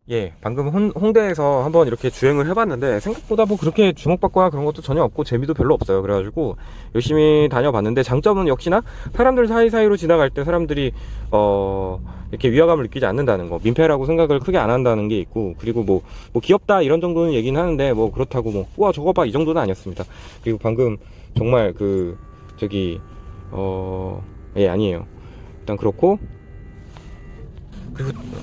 예, 방금 홍대에서 한번 이렇게 주행을 해봤는데 생각보다 뭐 그렇게 주목받거나 그런 것도 전혀 없고 재미도 별로 없어요. 그래가지고 열심히 다녀봤는데 장점은 역시나 사람들 사이사이로 지나갈 때 사람들이 이렇게 위화감을 느끼지 않는다는 거, 민폐라고 생각을 크게 안 한다는 게 있고, 그리고 뭐 귀엽다 이런 정도는 얘기는 하는데 뭐 그렇다고 뭐 우와 저거 봐 이 정도는 아니었습니다. 그리고 방금 정말 예, 아니에요. 일단 그렇고,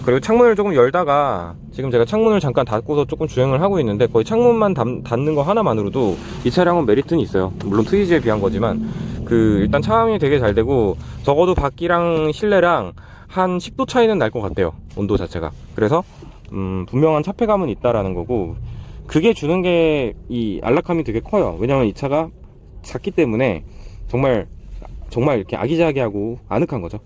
그리고 창문을 조금 열다가 지금 제가 창문을 잠깐 닫고서 조금 주행을 하고 있는데 거의 창문만 닫는 거 하나만으로도 이 차량은 메리트는 있어요. 물론 트위즈에 비한 거지만 일단 차음이 되게 잘 되고 적어도 밖이랑 실내랑 한 10도 차이는 날 것 같아요, 온도 자체가. 그래서 분명한 차폐감은 있다라는 거고, 그게 주는 게 이 안락함이 되게 커요. 왜냐면 이 차가 작기 때문에 정말 이렇게 아기자기하고 아늑한 거죠.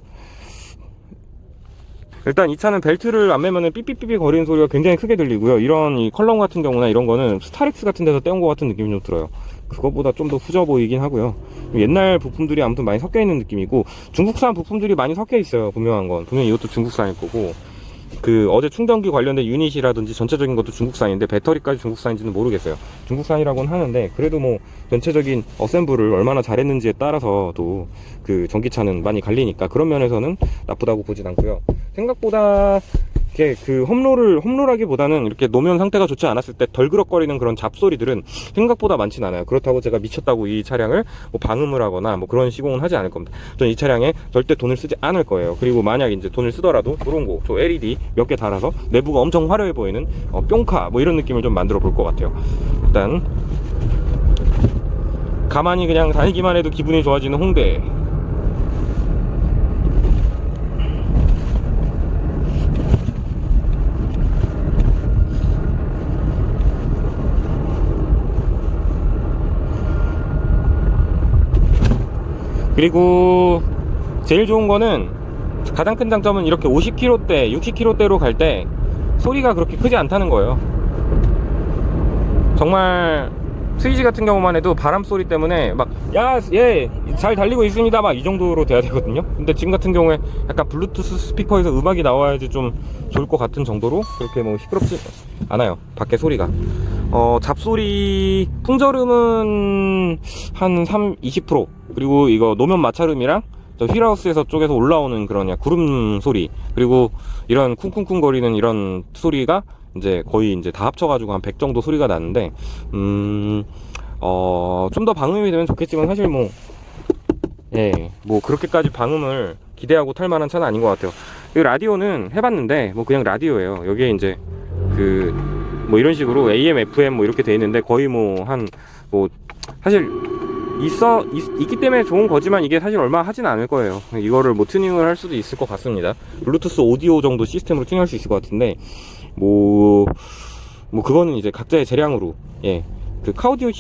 일단 이 차는 벨트를 안 매면은 삐삐삐삐 거리는 소리가 굉장히 크게 들리고요. 이런 이 컬럼 같은 경우나 이런 거는 스타렉스 같은 데서 떼온 것 같은 느낌이 좀 들어요. 그것보다 좀 더 후져 보이긴 하고요. 옛날 부품들이 아무튼 많이 섞여 있는 느낌이고, 중국산 부품들이 많이 섞여 있어요. 분명한 건 분명히 이것도 중국산일 거고, 어제 충전기 관련된 유닛이라든지 전체적인 것도 중국산인데 배터리까지 중국산인지는 모르겠어요. 중국산이라고는 하는데 그래도 뭐 전체적인 어셈블을 얼마나 잘했는지에 따라서도 전기차는 많이 갈리니까 그런 면에서는 나쁘다고 보진 않고요. 생각보다 이렇게 험롤하기보다는 이렇게 노면 상태가 좋지 않았을 때 덜그럭거리는 그런 잡소리들은 생각보다 많진 않아요. 그렇다고 제가 미쳤다고 이 차량을 뭐 방음을 하거나 뭐 그런 시공은 하지 않을 겁니다. 저는 이 차량에 절대 돈을 쓰지 않을 거예요. 그리고 만약 이제 돈을 쓰더라도 그런 거, 저 LED 몇 개 달아서 내부가 엄청 화려해 보이는 뿅카 뭐 이런 느낌을 좀 만들어 볼 것 같아요. 일단 가만히 그냥 다니기만 해도 기분이 좋아지는 홍대. 그리고 제일 좋은 거는, 가장 큰 장점은 이렇게 50km대 60km대로 갈 때 소리가 그렇게 크지 않다는 거예요. 정말 트위지 같은 경우만 해도 바람 소리 때문에 막 야 예 잘 달리고 있습니다 막 이 정도로 돼야 되거든요. 근데 지금 같은 경우에 약간 블루투스 스피커에서 음악이 나와야지 좀 좋을 것 같은 정도로 그렇게 뭐 시끄럽지 않아요, 밖에 소리가. 잡소리 풍절음은 한 20%, 그리고 이거 노면 마찰음이랑 저 휠하우스에서 쪽에서 올라오는 그런 구름 소리, 그리고 이런 쿵쿵쿵 거리는 이런 소리가 이제 거의 이제 다 합쳐가지고 한 100 정도 소리가 나는데, 좀 더 방음이 되면 좋겠지만 사실 뭐 그렇게까지 방음을 기대하고 탈 만한 차는 아닌 것 같아요. 이 라디오는 해봤는데 뭐 그냥 라디오예요. 여기에 이제 뭐 이런 식으로 AM, FM 뭐 이렇게 돼 있는데 거의 사실 있기 때문에 좋은 거지만 이게 사실 얼마 하진 않을 거예요. 이거를 뭐 튜닝을 할 수도 있을 것 같습니다. 블루투스 오디오 정도 시스템으로 튜닝할 수 있을 것 같은데 그거는 이제 각자의 재량으로, 카오디오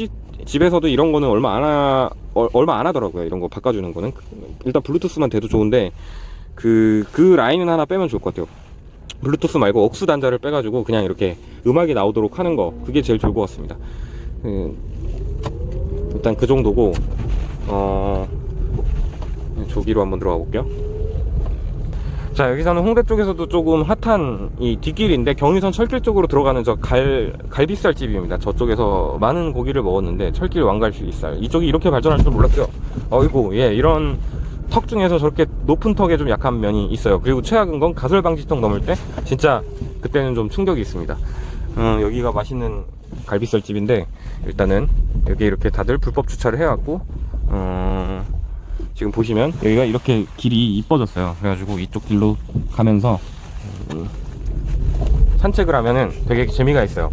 집에서도 이런 거는 얼마 안 하더라고요. 이런 거 바꿔주는 거는 일단 블루투스만 돼도 좋은데 그 라인은 하나 빼면 좋을 것 같아요. 블루투스 말고 억스 단자를 빼가지고 그냥 이렇게 음악이 나오도록 하는 거, 그게 제일 좋을 것 같습니다. 일단 그 정도고, 조기로 한번 들어가 볼게요. 자, 여기서는 홍대 쪽에서도 조금 핫한 이 뒷길인데 경의선 철길 쪽으로 들어가는 저 갈비살 집입니다. 저쪽에서 많은 고기를 먹었는데 철길 왕갈비살, 이쪽이 이렇게 발전할 줄 몰랐어요. 어이구, 이런 턱 중에서 저렇게 높은 턱에 좀 약한 면이 있어요. 그리고 최악은 건 가설 방지턱 넘을 때 진짜 그때는 좀 충격이 있습니다. 여기가 맛있는 갈비살 집인데 일단은 여기 이렇게 다들 불법 주차를 해갖고 지금 보시면 여기가 이렇게 길이 이뻐졌어요. 그래가지고 이쪽 길로 가면서 산책을 하면은 되게 재미가 있어요.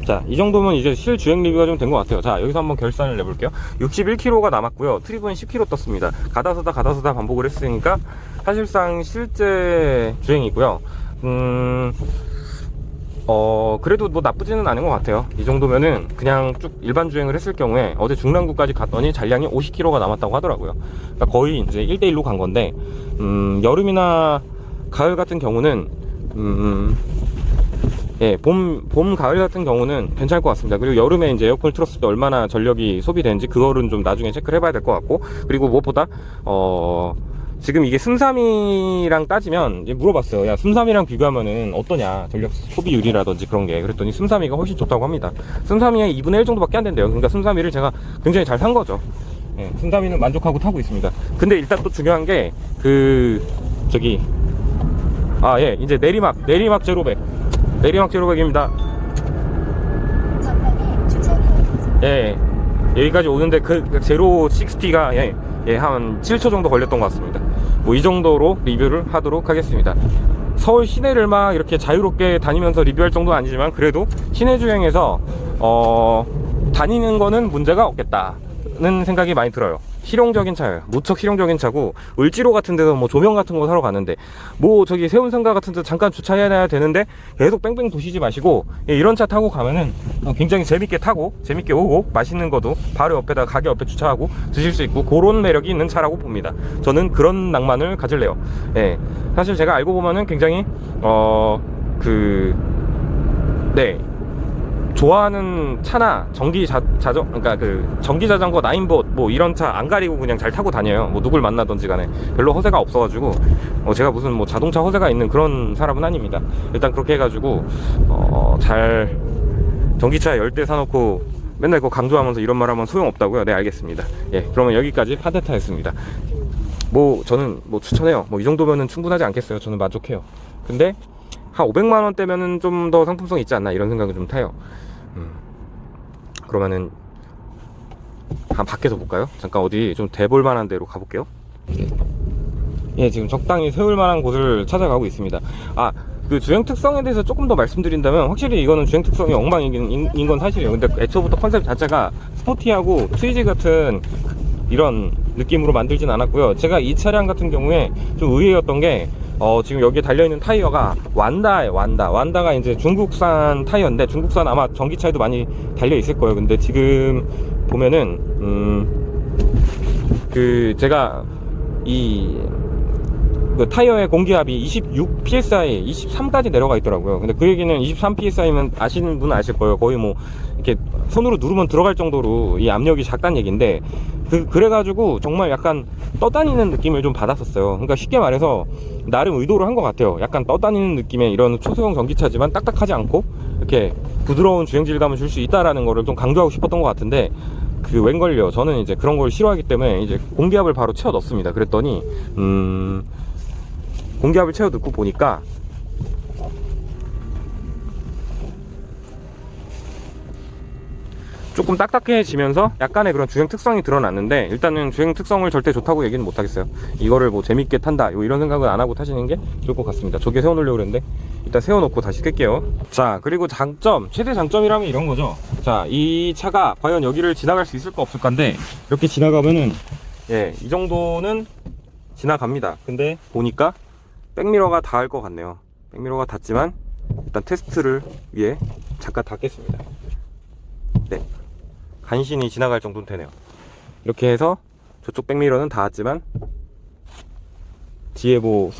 자, 이 정도면 이제 실주행 리뷰가 좀 된 것 같아요. 자, 여기서 한번 결산을 내볼게요. 61km가 남았고요. 트립은 10km 떴습니다. 가다서다 반복을 했으니까 사실상 실제 주행이고요. 그래도 뭐 나쁘지는 않은 것 같아요. 이 정도면은 그냥 쭉 일반 주행을 했을 경우에, 어제 중랑구까지 갔더니 잔량이 50km가 남았다고 하더라고요. 그러니까 거의 이제 1대1로 간 건데, 여름이나 가을 같은 경우는 예, 봄, 가을 같은 경우는 괜찮을 것 같습니다. 그리고 여름에 이제 에어컨을 틀었을 때 얼마나 전력이 소비되는지 그거는 좀 나중에 체크를 해봐야 될 것 같고, 그리고 무엇보다 지금 이게 슴3이랑 따지면 이제 물어봤어요. 야, 슴3이랑 비교하면은 어떠냐, 전력 소비율이라든지 그런 게. 그랬더니 슴3이가 훨씬 좋다고 합니다. 슴3이의 2분의 1 정도밖에 안 된대요. 그러니까 슴3이를 제가 굉장히 잘 산 거죠. 예, 슴3이는 만족하고 타고 있습니다. 근데 일단 또 중요한 게 예, 이제 내리막 제로백 입니다. 예, 여기까지 오는데 그 제로 60가 한 7초 정도 걸렸던 것 같습니다. 뭐 이 정도로 리뷰를 하도록 하겠습니다. 서울 시내를 막 이렇게 자유롭게 다니면서 리뷰할 정도는 아니지만 그래도 시내 주행에서 다니는 거는 문제가 없겠다는 생각이 많이 들어요. 실용적인 차예요. 무척 실용적인 차고, 을지로 같은 데서 뭐 조명 같은 거 사러 가는데 뭐 저기 세운상가 같은 데 잠깐 주차해야 되는데 계속 뺑뺑 도시지 마시고, 이런 차 타고 가면은 굉장히 재밌게 타고 재밌게 오고, 맛있는 것도 바로 옆에다 가게 옆에 주차하고 드실 수 있고, 그런 매력이 있는 차라고 봅니다. 저는 그런 낭만을 가질래요. 예, 사실 제가 알고 보면은 굉장히 좋아하는 차나 그러니까 전기 자전거, 나인봇 뭐 이런 차 안 가리고 그냥 잘 타고 다녀요. 뭐 누굴 만나든지 간에 별로 허세가 없어가지고, 제가 무슨 뭐 자동차 허세가 있는 그런 사람은 아닙니다. 일단 그렇게 해가지고 잘 전기차 10대 사놓고 맨날 그거 강조하면서 이런 말 하면 소용없다고요? 네, 알겠습니다. 예, 그러면 여기까지 판테타였습니다. 뭐 저는 뭐 추천해요. 뭐 이 정도면은 충분하지 않겠어요? 저는 만족해요. 근데 한 500만원대면은 좀 더 상품성이 있지 않나, 이런 생각을 좀 타요. 그러면은 한 밖에서 볼까요? 잠깐 어디 좀 대볼 만한 데로 가볼게요. 예, 지금 적당히 세울 만한 곳을 찾아가고 있습니다. 그 주행 특성에 대해서 조금 더 말씀드린다면, 확실히 이거는 주행 특성이 엉망인 건 사실이에요. 근데 애초부터 컨셉 자체가 스포티하고 트위지 같은 이런 느낌으로 만들진 않았고요. 제가 이 차량 같은 경우에 좀 의외였던 게, 지금 여기에 달려있는 타이어가 완다예요. 완다가 이제 중국산 타이어인데, 중국산 아마 전기차에도 많이 달려있을 거예요. 근데 지금 보면은 제가 그 타이어의 공기압이 26 psi, 23까지 내려가 있더라고요. 근데 그 얘기는 23 psi면 아시는 분은 아실 거예요. 거의 뭐 이렇게 손으로 누르면 들어갈 정도로 이 압력이 작다는 얘기인데, 그래가지고 정말 약간 떠다니는 느낌을 좀 받았었어요. 그러니까 쉽게 말해서 나름 의도를 한 것 같아요. 약간 떠다니는 느낌의 이런 초소형 전기차지만 딱딱하지 않고 이렇게 부드러운 주행 질감을 줄 수 있다라는 거를 좀 강조하고 싶었던 것 같은데, 웬걸요, 저는 이제 그런 걸 싫어하기 때문에 이제 공기압을 바로 채워 넣습니다. 그랬더니 공기압을 채워 넣고 보니까 조금 딱딱해지면서 약간의 그런 주행 특성이 드러났는데, 일단은 주행 특성을 절대 좋다고 얘기는 못하겠어요. 이거를 뭐 재밌게 탄다 이런 생각은 안 하고 타시는 게 좋을 것 같습니다. 저기에 세워놓으려고 그랬는데 일단 세워놓고 다시 끌게요. 자, 그리고 최대 장점이라면 이런 거죠. 자, 이 차가 과연 여기를 지나갈 수 있을까 없을까인데, 이렇게 지나가면은 이 정도는 지나갑니다. 근데 보니까 백미러가 닿을 것 같네요. 백미러가 닿지만 일단 테스트를 위해 잠깐 닫겠습니다. 네, 간신히 지나갈 정도는 되네요. 이렇게 해서 저쪽 백미러는 닿았지만 뒤에 뭐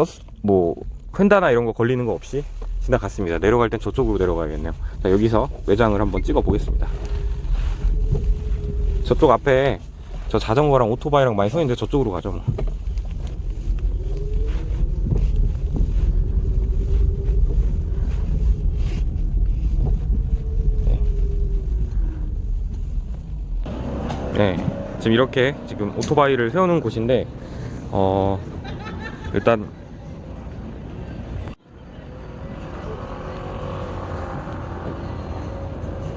휀다나 이런 거 걸리는 거 없이 지나갔습니다. 내려갈 땐 저쪽으로 내려가야겠네요. 자, 여기서 외장을 한번 찍어 보겠습니다. 저쪽 앞에 저 자전거랑 오토바이랑 많이 서 있는데 저쪽으로 가죠 뭐. 네, 지금 이렇게 지금 오토바이를 세우는 곳인데, 일단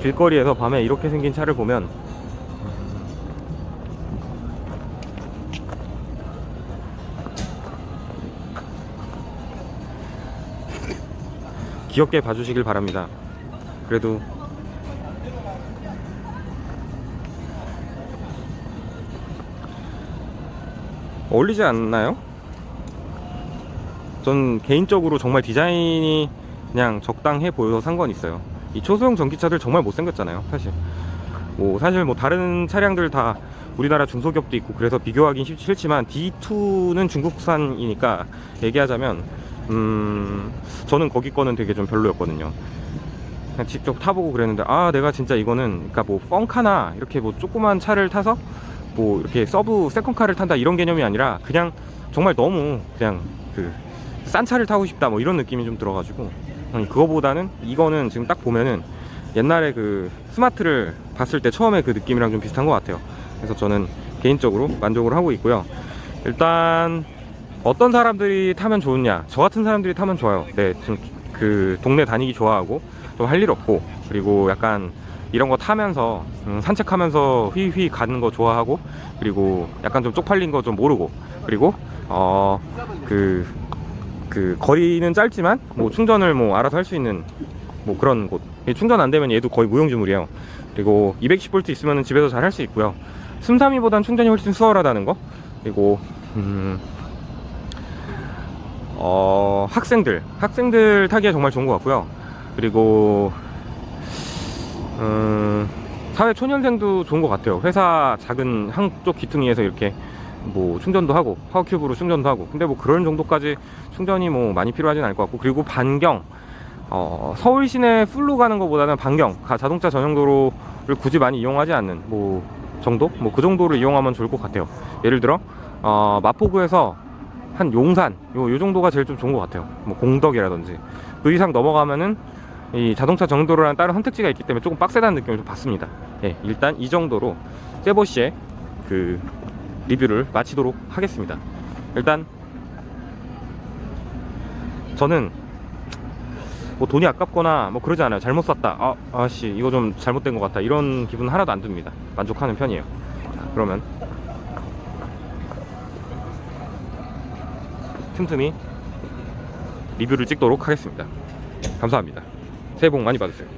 길거리에서 밤에 이렇게 생긴 차를 보면 귀엽게 봐주시길 바랍니다. 그래도 어울리지 않나요? 전 개인적으로 정말 디자인이 그냥 적당해 보여서 산 건 있어요. 이 초소형 전기차들 정말 못생겼잖아요, 사실. 사실 다른 차량들 다 우리나라 중소기업도 있고 그래서 비교하긴 싫지만 D2는 중국산이니까 얘기하자면 저는 거기 거는 되게 좀 별로였거든요. 그냥 직접 타보고 그랬는데, 아 내가 진짜 이거는 그러니까 뭐 펑카나 이렇게 뭐 조그만 차를 타서 뭐 이렇게 서브 세컨카를 탄다 이런 개념이 아니라 그냥 정말 너무 그냥 그 싼 차를 타고 싶다 뭐 이런 느낌이 좀 들어가지고, 그거보다는 이거는 지금 딱 보면은 옛날에 그 스마트를 봤을 때 처음에 그 느낌이랑 좀 비슷한 것 같아요. 그래서 저는 개인적으로 만족을 하고 있고요. 일단 어떤 사람들이 타면 좋으냐, 저 같은 사람들이 타면 좋아요. 네, 좀 그 동네 다니기 좋아하고 좀 할 일 없고, 그리고 약간 이런 거 타면서 산책하면서 휘휘 가는 거 좋아하고, 그리고 약간 좀 쪽팔린 거 좀 모르고, 그리고 그 거리는 짧지만 뭐 충전을 뭐 알아서 할 수 있는 뭐 그런 곳. 충전 안 되면 얘도 거의 무용지물이에요. 그리고 210V 있으면 집에서 잘 할 수 있고요. 슴3이보단 충전이 훨씬 수월하다는 거. 그리고 학생들 타기에 정말 좋은 것 같고요. 그리고 사회 초년생도 좋은 것 같아요. 회사 작은 한쪽 기퉁이에서 이렇게 뭐 충전도 하고 파워큐브로 충전도 하고, 근데 뭐 그런 정도까지 충전이 뭐 많이 필요하진 않을 것 같고, 그리고 반경, 서울 시내 풀로 가는 것보다는 반경, 자동차 전용 도로를 굳이 많이 이용하지 않는 뭐 정도? 뭐 그 정도를 이용하면 좋을 것 같아요. 예를 들어 마포구에서 한 용산 요 정도가 제일 좀 좋은 것 같아요. 뭐 공덕이라든지 그 이상 넘어가면은 이 자동차 정도로라는 다른 선택지가 있기 때문에 조금 빡세다는 느낌을 좀 받습니다. 예, 일단 이 정도로 세보시의 그 리뷰를 마치도록 하겠습니다. 일단 저는 뭐 돈이 아깝거나 뭐 그러지 않아요. 잘못 샀다, 아씨 이거 좀 잘못된 것 같다, 이런 기분 하나도 안 듭니다. 만족하는 편이에요. 그러면 틈틈이 리뷰를 찍도록 하겠습니다. 감사합니다. 새해 복 많이 받으세요.